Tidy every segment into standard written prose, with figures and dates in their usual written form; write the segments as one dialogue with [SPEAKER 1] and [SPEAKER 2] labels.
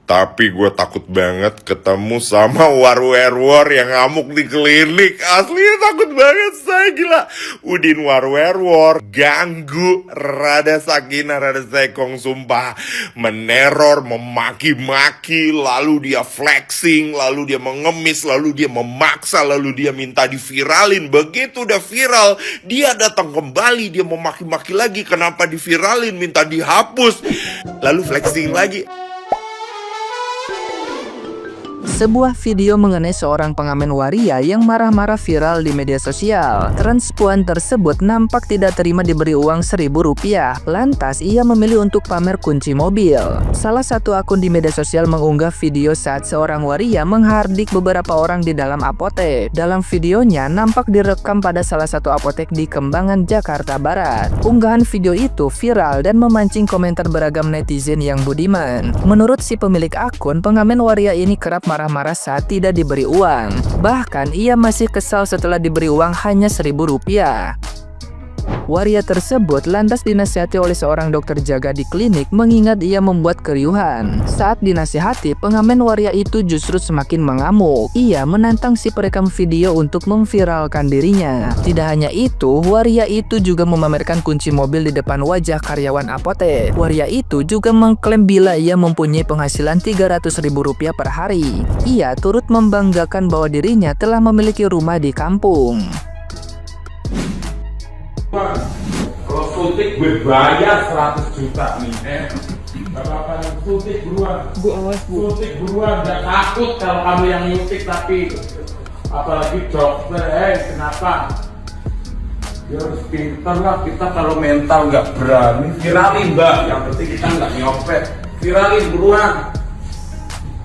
[SPEAKER 1] Tapi gue takut banget ketemu sama war-werwar yang ngamuk di klinik. Aslinya takut banget saya, gila. Udin war-werwar ganggu Rada Sakinah, Rada Sekong, sumpah. Meneror, memaki-maki, lalu dia flexing, lalu dia mengemis, lalu dia memaksa, lalu dia minta diviralin. Begitu udah viral, dia datang kembali, dia memaki-maki lagi. Kenapa diviralin, minta dihapus, lalu flexing lagi.
[SPEAKER 2] Sebuah video mengenai seorang pengamen waria yang marah-marah viral di media sosial. Transpuan tersebut nampak tidak terima diberi uang Rp1.000. Lantas ia memilih untuk pamer kunci mobil. Salah satu akun di media sosial mengunggah video saat seorang waria menghardik beberapa orang di dalam apotek. Dalam videonya nampak direkam pada salah satu apotek di Kembangan, Jakarta Barat. Unggahan video itu viral dan memancing komentar beragam netizen yang budiman. Menurut si pemilik akun, pengamen waria ini kerap marah-marah saat tidak diberi uang. Bahkan ia masih kesal setelah diberi uang hanya Rp1.000. Waria tersebut lantas dinasihati oleh seorang dokter jaga di klinik mengingat ia membuat keriuhan. Saat dinasihati, pengamen waria itu justru semakin mengamuk. Ia menantang si perekam video untuk memviralkan dirinya. Tidak hanya itu, waria itu juga memamerkan kunci mobil di depan wajah karyawan apotek. Waria itu juga mengklaim bila ia mempunyai penghasilan Rp300.000 per hari. Ia turut membanggakan bahwa dirinya telah memiliki rumah di kampung.
[SPEAKER 3] Kalau suntik gue bayar 100 juta nih, gak apa-apa, suntik buruan.
[SPEAKER 4] Bu, awas Bu.
[SPEAKER 3] Suntik buruan, gak takut kalau kamu yang nyuntik, tapi apalagi dokter, kenapa? Ya harus pintar lah, kita kalau mental gak berani, viralin mbak, yang penting kita gak nyopet. Viralin buruan.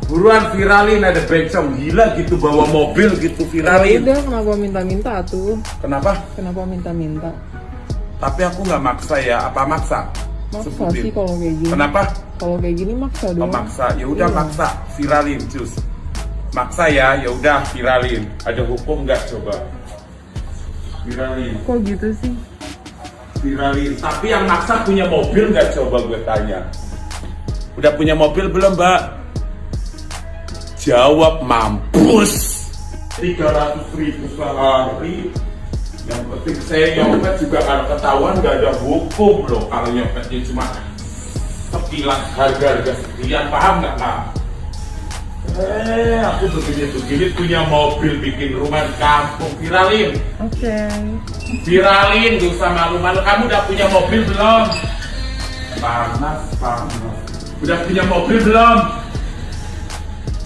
[SPEAKER 3] Buruan viralin, ada bencong gila gitu bawa mobil gitu viralin.
[SPEAKER 4] Udah, kenapa minta-minta tuh?
[SPEAKER 3] Kenapa?
[SPEAKER 4] Kenapa minta-minta?
[SPEAKER 3] Tapi aku nggak maksa ya, apa maksa?
[SPEAKER 4] Maksa
[SPEAKER 3] Sebutin.
[SPEAKER 4] sih kalau kayak gini.
[SPEAKER 3] Kenapa?
[SPEAKER 4] Kalau kayak gini maksa
[SPEAKER 3] Oh,
[SPEAKER 4] dong.
[SPEAKER 3] maksa. Ya udah
[SPEAKER 4] Iya.
[SPEAKER 3] maksa, viralin cus. Maksa ya udah viralin. Ada hukum nggak coba? Viralin,
[SPEAKER 4] Kok gitu sih?
[SPEAKER 3] viralin. Tapi yang maksa punya mobil nggak coba gue tanya? Udah punya mobil belum mbak? Jawab mampus. 300.000 sehari. Yang penting saya nyopet juga kalau ketahuan nggak ada hukum loh. Kalau nyopetnya cuma sekilas harga sekian, paham nggak pak? Aku begini punya mobil, bikin rumah di kampung, viralin.
[SPEAKER 4] Oke.
[SPEAKER 3] Viralin, gak usah malu-malu. Kamu udah punya mobil belum? Panas. Udah punya mobil belum?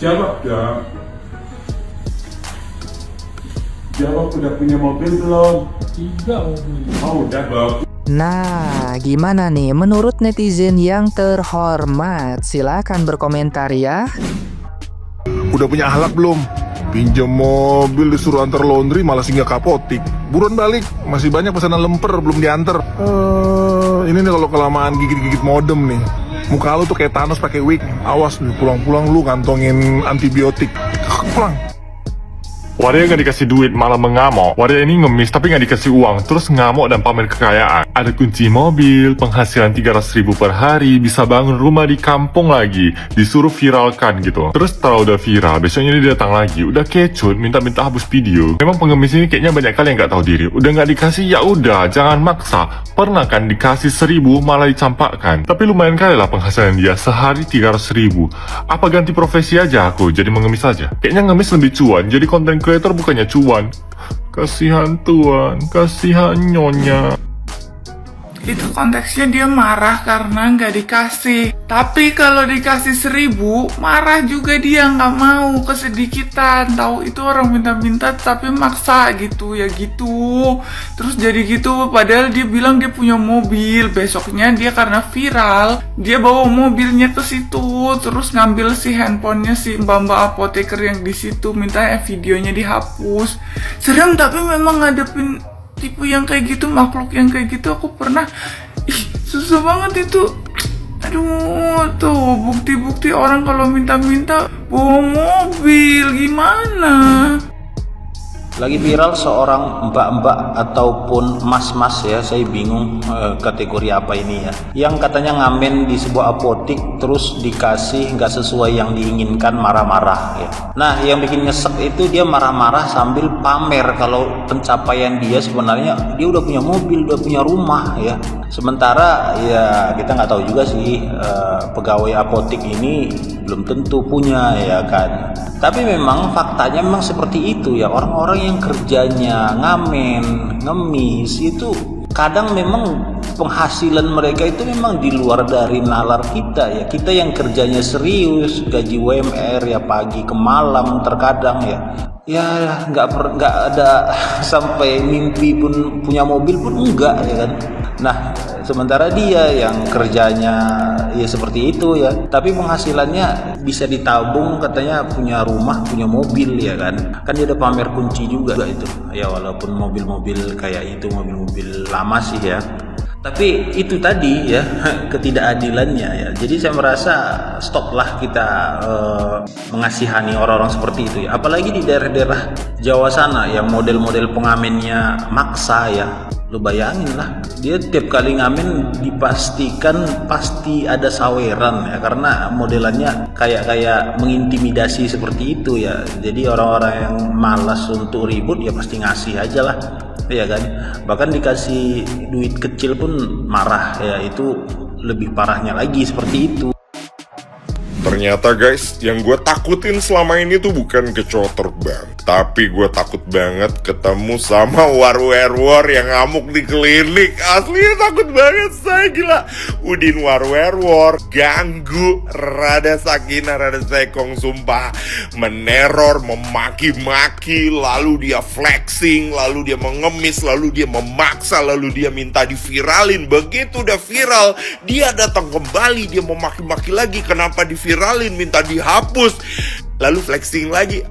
[SPEAKER 3] Jawab dong. Jawab, udah punya mobil belum?
[SPEAKER 4] 3 mobil.
[SPEAKER 3] Oh udah bagus.
[SPEAKER 2] Nah, gimana nih menurut netizen yang terhormat? Silakan berkomentar ya.
[SPEAKER 1] Udah punya ahlak belum? Pinjam mobil disuruh antar laundry malah singgah ke apotik. Buruan balik, masih banyak pesanan lemper belum diantar. Ini nih kalau kelamaan gigit-gigit modem nih. Muka lu tuh kayak Thanos pakai wig. Awas nih, pulang-pulang lu kantongin antibiotik. Pulang.
[SPEAKER 5] Waria gak dikasih duit malah mengamuk. Waria ini ngemis tapi gak dikasih uang, terus ngamuk dan pamer kekayaan. Ada kunci mobil, penghasilan 300.000 per hari, bisa bangun rumah di kampung lagi, disuruh viralkan gitu. Terus setelah udah viral, besoknya dia datang lagi, udah kecut, minta-minta hapus video. Memang pengemis ini kayaknya banyak kali yang gak tahu diri. Udah gak dikasih, ya udah, jangan maksa. Pernah kan dikasih 1.000 malah dicampakkan. Tapi lumayan kali lah penghasilan dia, sehari 300.000. Apa ganti profesi aja aku, jadi mengemis aja? Kayaknya ngemis lebih cuan, jadi konten creator bukannya cuan. Kasihan tuan, kasihan nyonya.
[SPEAKER 6] Itu konteksnya dia marah karena nggak dikasih. Tapi kalau dikasih 1.000, marah juga dia, nggak mau, kesedikitan. Tahu itu orang minta-minta tapi maksa gitu, ya gitu. Terus jadi gitu, padahal dia bilang dia punya mobil. Besoknya dia karena viral, dia bawa mobilnya ke situ, terus ngambil si handphonenya si mbak-mbak apoteker yang di situ, minta videonya dihapus. Serem, tapi memang ngadepin tipe yang kayak gitu, makhluk yang kayak gitu aku pernah. Susah banget itu. Aduh, tuh bukti-bukti orang kalau minta-minta bawa mobil, gimana?
[SPEAKER 7] Lagi viral seorang mbak-mbak ataupun mas-mas ya, saya bingung kategori apa ini ya, yang katanya ngamen di sebuah apotik terus dikasih nggak sesuai yang diinginkan, marah-marah ya. Nah, yang bikin nyesek itu dia marah-marah sambil pamer kalau pencapaian dia sebenarnya dia udah punya mobil, udah punya rumah ya. Sementara ya kita nggak tahu juga sih, pegawai apotik ini belum tentu punya ya kan. Tapi memang faktanya memang seperti itu ya, orang-orang yang kerjanya ngamen, ngemis itu kadang memang penghasilan mereka itu memang di luar dari nalar kita ya. Kita yang kerjanya serius, gaji UMR ya pagi ke malam terkadang ya nggak ada sampai mimpi pun punya mobil pun enggak ya kan. Nah, sementara dia yang kerjanya ya seperti itu ya, tapi penghasilannya bisa ditabung, katanya punya rumah, punya mobil ya kan. Kan dia ada pamer kunci juga itu ya, walaupun mobil-mobil kayak itu mobil-mobil lama sih ya. Tapi itu tadi ya ketidakadilannya ya. Jadi saya merasa stoplah kita mengasihani orang-orang seperti itu ya. Apalagi di daerah-daerah Jawa sana yang model-model pengamennya maksa ya. Lu bayangin lah, dia tiap kali ngamen dipastikan pasti ada saweran ya, karena modelannya kayak mengintimidasi seperti itu ya. Jadi orang-orang yang malas untuk ribut ya pasti ngasih aja lah ya kan. Bahkan dikasih duit kecil pun marah ya, itu lebih parahnya lagi seperti itu.
[SPEAKER 1] Ternyata guys, yang gue takutin selama ini tuh bukan kecoa terbang, tapi gue takut banget ketemu sama war-werwor yang ngamuk di klinik. Aslinya takut banget saya, gila. Udin war-werwor, ganggu Rada Sakinah, Rada Sekong, sumpah. Meneror, memaki-maki, lalu dia flexing, lalu dia mengemis, lalu dia memaksa, lalu dia minta diviralin. Begitu udah viral, dia datang kembali, dia memaki-maki lagi. Kenapa diviralin, minta dihapus, lalu flexing lagi.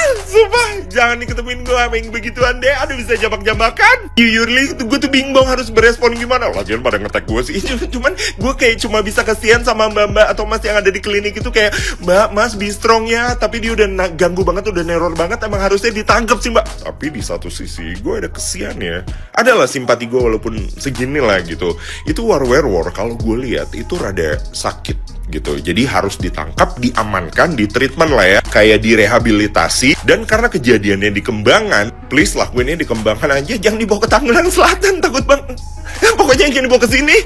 [SPEAKER 1] Sumpah, jangan diketemuin gue sama yang begituan deh. Aduh, bisa jambak-jambakan. Jujurly, gue tuh bingung harus berespon gimana. Lagian pada ngetek gue sih. Cuman gue kayak cuma bisa kasihan sama mbak-mbak atau mas yang ada di klinik itu. Kayak, mbak, mas be strong ya. Tapi dia udah ganggu banget, udah neror banget. Emang harusnya ditangkap sih mbak. Tapi di satu sisi gue ada kesian ya. Adalah simpati gue walaupun segini lah gitu. Itu war-werwor kalau gue lihat itu rada sakit gitu. Jadi harus ditangkap, diamankan, ditreatment lah ya, kayak direhabilitasi. Dan karena kejadiannya di Kembangan, please lakuinnya di Kembangan aja, jangan dibawa ke Tangerang Selatan, takut banget. Pokoknya jangan dibawa ke sini.